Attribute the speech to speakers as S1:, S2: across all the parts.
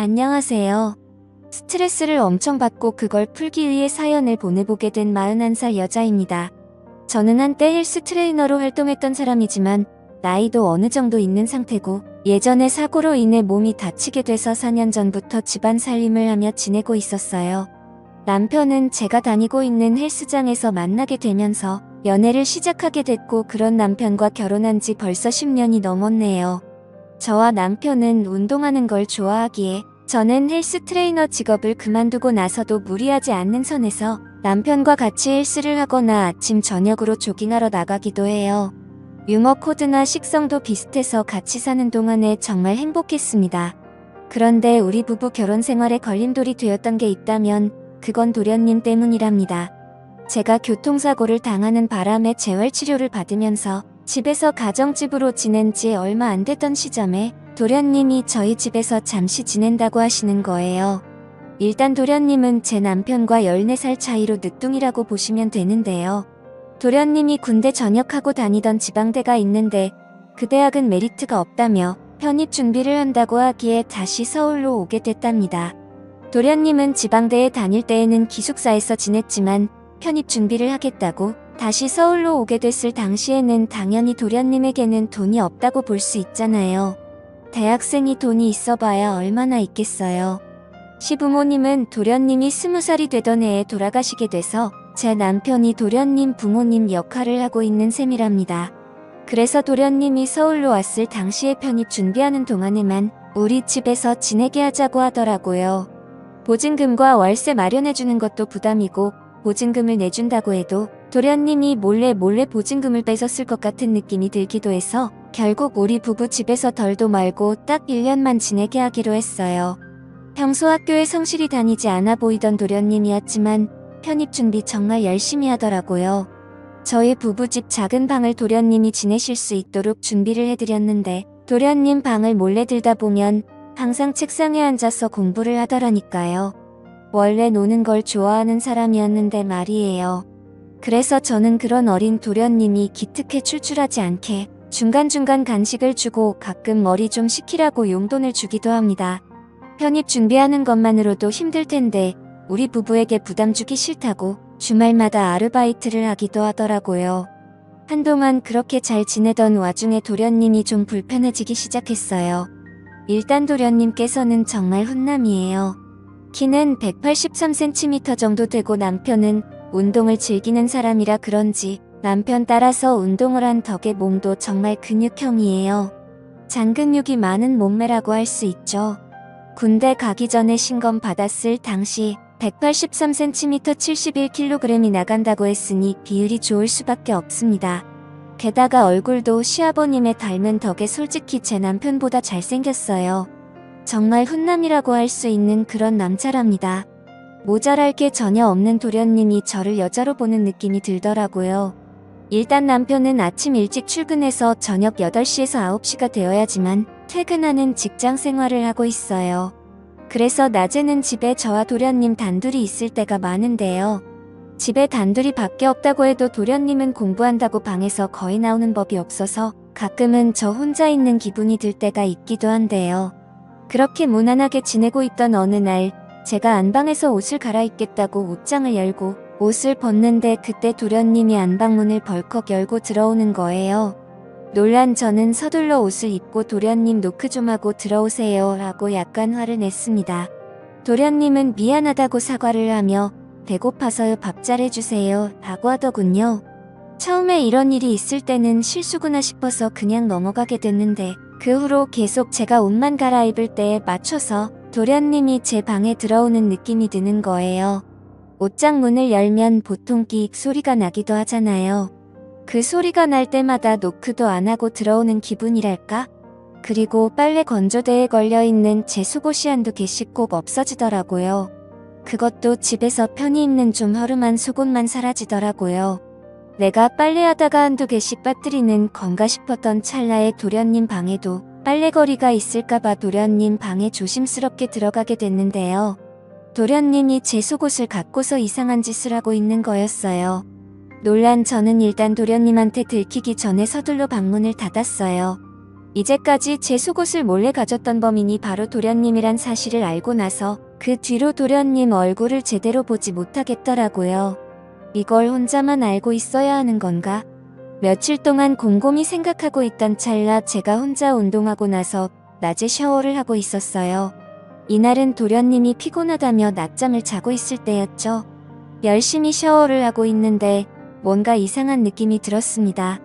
S1: 안녕하세요. 스트레스를 엄청 받고 그걸 풀기 위해 사연을 보내보게 된 41살 여자입니다. 저는 한때 헬스 트레이너로 활동했던 사람이지만 나이도 어느 정도 있는 상태고 예전에 사고로 인해 몸이 다치게 돼서 4년 전부터 집안 살림을 하며 지내고 있었어요. 남편은 제가 다니고 있는 헬스장에서 만나게 되면서 연애를 시작하게 됐고 그런 남편과 결혼한 지 벌써 10년이 넘었네요. 저와 남편은 운동하는 걸 좋아하기에 저는 헬스 트레이너 직업을 그만두고 나서도 무리하지 않는 선에서 남편과 같이 헬스를 하거나 아침 저녁으로 조깅하러 나가기도 해요. 유머 코드나 식성도 비슷해서 같이 사는 동안에 정말 행복했습니다. 그런데 우리 부부 결혼 생활에 걸림돌이 되었던 게 있다면 그건 도련님 때문이랍니다. 제가 교통사고를 당하는 바람에 재활치료를 받으면서 집에서 가정집으로 지낸 지 얼마 안 됐던 시점에 도련님이 저희 집에서 잠시 지낸다고 하시는 거예요. 일단 도련님은 제 남편과 14살 차이로 늦둥이라고 보시면 되는데요. 도련님이 군대 전역하고 다니던 지방대가 있는데 그 대학은 메리트가 없다며 편입 준비를 한다고 하기에 다시 서울로 오게 됐답니다. 도련님은 지방대에 다닐 때에는 기숙사에서 지냈지만 편입 준비를 하겠다고 다시 서울로 오게 됐을 당시에는 당연히 도련님에게는 돈이 없다고 볼 수 있잖아요. 대학생이 돈이 있어봐야 얼마나 있겠어요. 시부모님은 도련님이 20살이 되던 해에 돌아가시게 돼서 제 남편이 도련님 부모님 역할을 하고 있는 셈이랍니다. 그래서 도련님이 서울로 왔을 당시에 편입 준비하는 동안에만 우리 집에서 지내게 하자고 하더라고요. 보증금과 월세 마련해주는 것도 부담이고 보증금을 내준다고 해도 도련님이 몰래 보증금을 뺏었을 것 같은 느낌이 들기도 해서 결국 우리 부부 집에서 덜도 말고 딱 1년만 지내게 하기로 했어요. 평소 학교에 성실히 다니지 않아 보이던 도련님이었지만 편입 준비 정말 열심히 하더라고요. 저희 부부집 작은 방을 도련님이 지내실 수 있도록 준비를 해드렸는데 도련님 방을 몰래 들다 보면 항상 책상에 앉아서 공부를 하더라니까요. 원래 노는 걸 좋아하는 사람이었는데 말이에요. 그래서 저는 그런 어린 도련님이 기특해 출출하지 않게 중간중간 간식을 주고 가끔 머리 좀 식히라고 용돈을 주기도 합니다. 편입 준비하는 것만으로도 힘들 텐데 우리 부부에게 부담 주기 싫다고 주말마다 아르바이트를 하기도 하더라고요. 한동안 그렇게 잘 지내던 와중에 도련님이 좀 불편해지기 시작했어요. 일단 도련님께서는 정말 훈남이에요. 키는 183cm 정도 되고 남편은 운동을 즐기는 사람이라 그런지 남편 따라서 운동을 한 덕에 몸도 정말 근육형이에요. 잔근육이 많은 몸매라고 할 수 있죠. 군대 가기 전에 신검 받았을 당시 183cm 71kg이 나간다고 했으니 비율이 좋을 수밖에 없습니다. 게다가 얼굴도 시아버님의 닮은 덕에 솔직히 제 남편보다 잘생겼어요. 정말 훈남이라고 할 수 있는 그런 남자랍니다. 모자랄 게 전혀 없는 도련님이 저를 여자로 보는 느낌이 들더라고요. 일단 남편은 아침 일찍 출근해서 저녁 8시에서 9시가 되어야지만 퇴근하는 직장 생활을 하고 있어요. 그래서 낮에는 집에 저와 도련님 단둘이 있을 때가 많은데요. 집에 단둘이 밖에 없다고 해도 도련님은 공부한다고 방에서 거의 나오는 법이 없어서 가끔은 저 혼자 있는 기분이 들 때가 있기도 한데요. 그렇게 무난하게 지내고 있던 어느 날 제가 안방에서 옷을 갈아입겠다고 옷장을 열고 옷을 벗는데 그때 도련님이 안방문을 벌컥 열고 들어오는 거예요. 놀란 저는 서둘러 옷을 입고 도련님 노크 좀 하고 들어오세요 라고 약간 화를 냈습니다. 도련님은 미안하다고 사과를 하며 배고파서요 밥 잘해주세요 라고 하더군요. 처음에 이런 일이 있을 때는 실수구나 싶어서 그냥 넘어가게 됐는데 그 후로 계속 제가 옷만 갈아입을 때에 맞춰서 도련님이 제 방에 들어오는 느낌이 드는 거예요. 옷장 문을 열면 보통 끼익 소리가 나기도 하잖아요. 그 소리가 날 때마다 노크도 안 하고 들어오는 기분이랄까? 그리고 빨래 건조대에 걸려있는 제 속옷이 한두 개씩 꼭 없어지더라고요. 그것도 집에서 편히 입는 좀 허름한 속옷만 사라지더라고요. 내가 빨래하다가 한두 개씩 빠뜨리는 건가 싶었던 찰나에 도련님 방에도 빨래거리가 있을까봐 도련님 방에 조심스럽게 들어가게 됐는데요. 도련님이 제 속옷을 갖고서 이상한 짓을 하고 있는 거였어요. 놀란 저는 일단 도련님한테 들키기 전에 서둘러 방문을 닫았어요. 이제까지 제 속옷을 몰래 가졌던 범인이 바로 도련님이란 사실을 알고 나서 그 뒤로 도련님 얼굴을 제대로 보지 못하겠더라고요. 이걸 혼자만 알고 있어야 하는 건가? 며칠 동안 곰곰이 생각하고 있던 찰나 제가 혼자 운동하고 나서 낮에 샤워를 하고 있었어요. 이날은 도련님이 피곤하다며 낮잠을 자고 있을 때였죠. 열심히 샤워를 하고 있는데 뭔가 이상한 느낌이 들었습니다.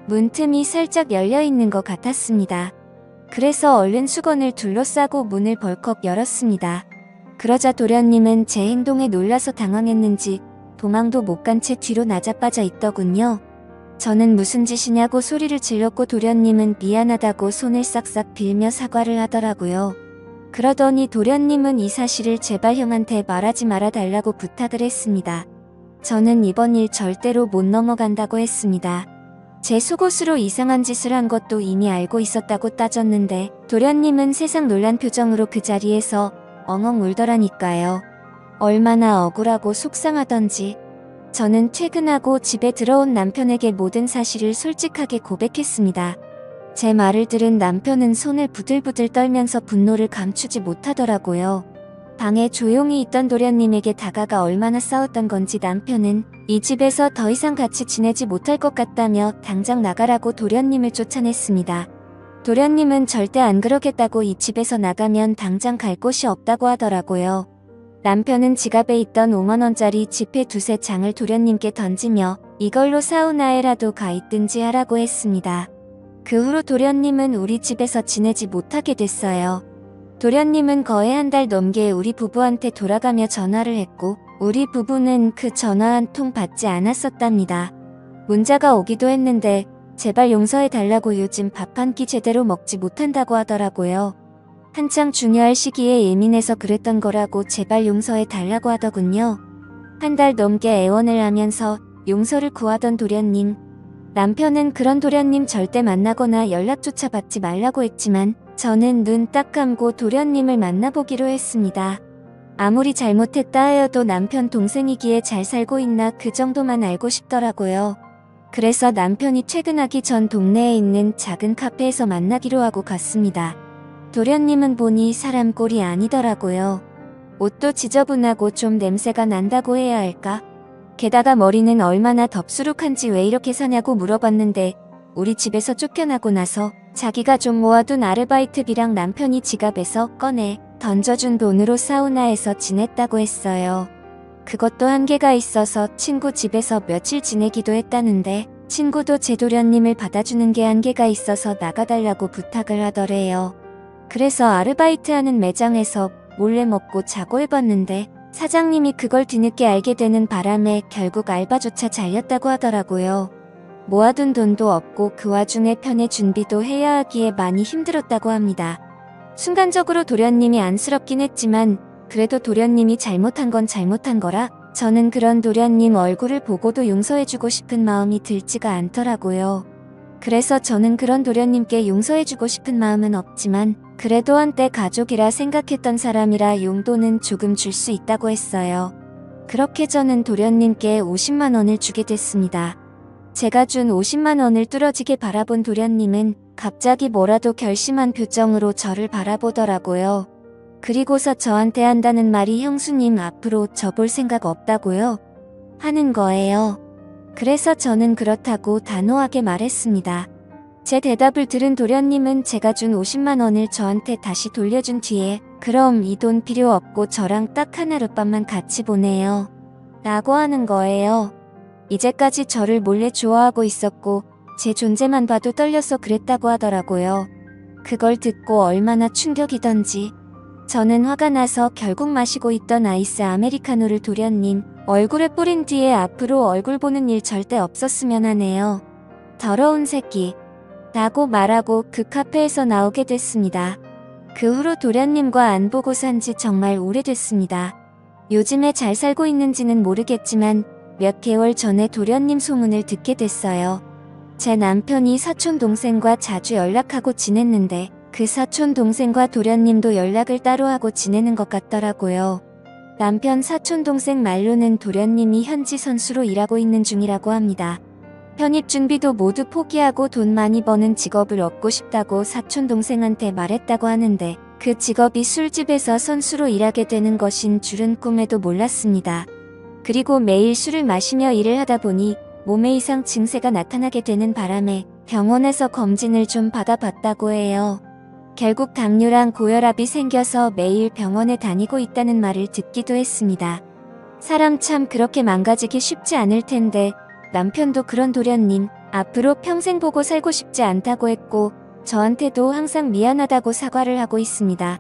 S1: 문틈이 살짝 열려 있는 것 같았습니다. 그래서 얼른 수건을 둘러싸고 문을 벌컥 열었습니다. 그러자 도련님은 제 행동에 놀라서 당황했는지 도망도 못 간 채 뒤로 나자빠져 있더군요. 저는 무슨 짓이냐고 소리를 질렀고 도련님은 미안하다고 손을 싹싹 빌며 사과를 하더라고요. 그러더니 도련님은 이 사실을 제발 형한테 말하지 말아달라고 부탁을 했습니다. 저는 이번 일 절대로 못 넘어간다고 했습니다. 제 속옷으로 이상한 짓을 한 것도 이미 알고 있었다고 따졌는데 도련님은 세상 놀란 표정으로 그 자리에서 엉엉 울더라니까요. 얼마나 억울하고 속상하던지. 저는 퇴근하고 집에 들어온 남편에게 모든 사실을 솔직하게 고백했습니다. 제 말을 들은 남편은 손을 부들부들 떨면서 분노를 감추지 못하더라고요. 방에 조용히 있던 도련님에게 다가가 얼마나 싸웠던 건지 남편은 이 집에서 더 이상 같이 지내지 못할 것 같다며 당장 나가라고 도련님을 쫓아냈습니다. 도련님은 절대 안 그러겠다고 이 집에서 나가면 당장 갈 곳이 없다고 하더라고요. 남편은 지갑에 있던 5만원짜리 지폐 두세 장을 도련님께 던지며 이걸로 사우나에라도 가 있든지 하라고 했습니다. 그 후로 도련님은 우리 집에서 지내지 못하게 됐어요. 도련님은 거의 한 달 넘게 우리 부부한테 돌아가며 전화를 했고 우리 부부는 그 전화 한 통 받지 않았었답니다. 문자가 오기도 했는데 제발 용서해달라고 요즘 밥 한 끼 제대로 먹지 못한다고 하더라고요. 한창 중요할 시기에 예민해서 그랬던 거라고 제발 용서해달라고 하더군요. 한 달 넘게 애원을 하면서 용서를 구하던 도련님. 남편은 그런 도련님 절대 만나거나 연락조차 받지 말라고 했지만 저는 눈 딱 감고 도련님을 만나보기로 했습니다. 아무리 잘못했다 하여도 남편 동생이기에 잘 살고 있나 그 정도만 알고 싶더라고요. 그래서 남편이 퇴근하기 전 동네에 있는 작은 카페에서 만나기로 하고 갔습니다. 도련님은 보니 사람 꼴이 아니더라고요. 옷도 지저분하고 좀 냄새가 난다고 해야 할까? 게다가 머리는 얼마나 덥수룩한지 왜 이렇게 사냐고 물어봤는데 우리 집에서 쫓겨나고 나서 자기가 좀 모아둔 아르바이트비랑 남편이 지갑에서 꺼내 던져준 돈으로 사우나에서 지냈다고 했어요. 그것도 한계가 있어서 친구 집에서 며칠 지내기도 했다는데 친구도 제 도련님을 받아주는 게 한계가 있어서 나가달라고 부탁을 하더래요. 그래서 아르바이트하는 매장에서 몰래 먹고 자고 해봤는데 사장님이 그걸 뒤늦게 알게 되는 바람에 결국 알바조차 잘렸다고 하더라고요. 모아둔 돈도 없고 그 와중에 편의 준비도 해야 하기에 많이 힘들었다고 합니다. 순간적으로 도련님이 안쓰럽긴 했지만 그래도 도련님이 잘못한 건 잘못한 거라 저는 그런 도련님 얼굴을 보고도 용서해주고 싶은 마음이 들지가 않더라고요. 그래서 저는 그런 도련님께 용서해주고 싶은 마음은 없지만 그래도 한때 가족이라 생각했던 사람이라 용돈은 조금 줄 수 있다고 했어요. 그렇게 저는 도련님께 50만 원을 주게 됐습니다. 제가 준 50만 원을 뚫어지게 바라본 도련님은 갑자기 뭐라도 결심한 표정으로 저를 바라보더라고요. 그리고서 저한테 한다는 말이 형수님 앞으로 저 볼 생각 없다고요? 하는 거예요. 그래서 저는 그렇다고 단호하게 말했습니다. 제 대답을 들은 도련님은 제가 준 50만 원을 저한테 다시 돌려준 뒤에 그럼 이 돈 필요 없고 저랑 딱 하룻밤만 같이 보내요. 라고 하는 거예요. 이제까지 저를 몰래 좋아하고 있었고 제 존재만 봐도 떨려서 그랬다고 하더라고요. 그걸 듣고 얼마나 충격이던지. 저는 화가 나서 결국 마시고 있던 아이스 아메리카노를 도련님 얼굴에 뿌린 뒤에 앞으로 얼굴 보는 일 절대 없었으면 하네요. 더러운 새끼. 라고 말하고 그 카페에서 나오게 됐습니다. 그 후로 도련님과 안 보고 산 지 정말 오래됐습니다. 요즘에 잘 살고 있는지는 모르겠지만 몇 개월 전에 도련님 소문을 듣게 됐어요. 제 남편이 사촌 동생과 자주 연락하고 지냈는데 그 사촌 동생과 도련님도 연락을 따로 하고 지내는 것 같더라고요. 남편 사촌 동생 말로는 도련님이 현지 선수로 일하고 있는 중이라고 합니다. 편입 준비도 모두 포기하고 돈 많이 버는 직업을 얻고 싶다고 사촌 동생한테 말했다고 하는데 그 직업이 술집에서 선수로 일하게 되는 것인 줄은 꿈에도 몰랐습니다. 그리고 매일 술을 마시며 일을 하다 보니 몸에 이상 증세가 나타나게 되는 바람에 병원에서 검진을 좀 받아봤다고 해요. 결국 당뇨랑 고혈압이 생겨서 매일 병원에 다니고 있다는 말을 듣기도 했습니다. 사람 참 그렇게 망가지기 쉽지 않을 텐데 남편도 그런 도련님, 앞으로 평생 보고 살고 싶지 않다고 했고 저한테도 항상 미안하다고 사과를 하고 있습니다.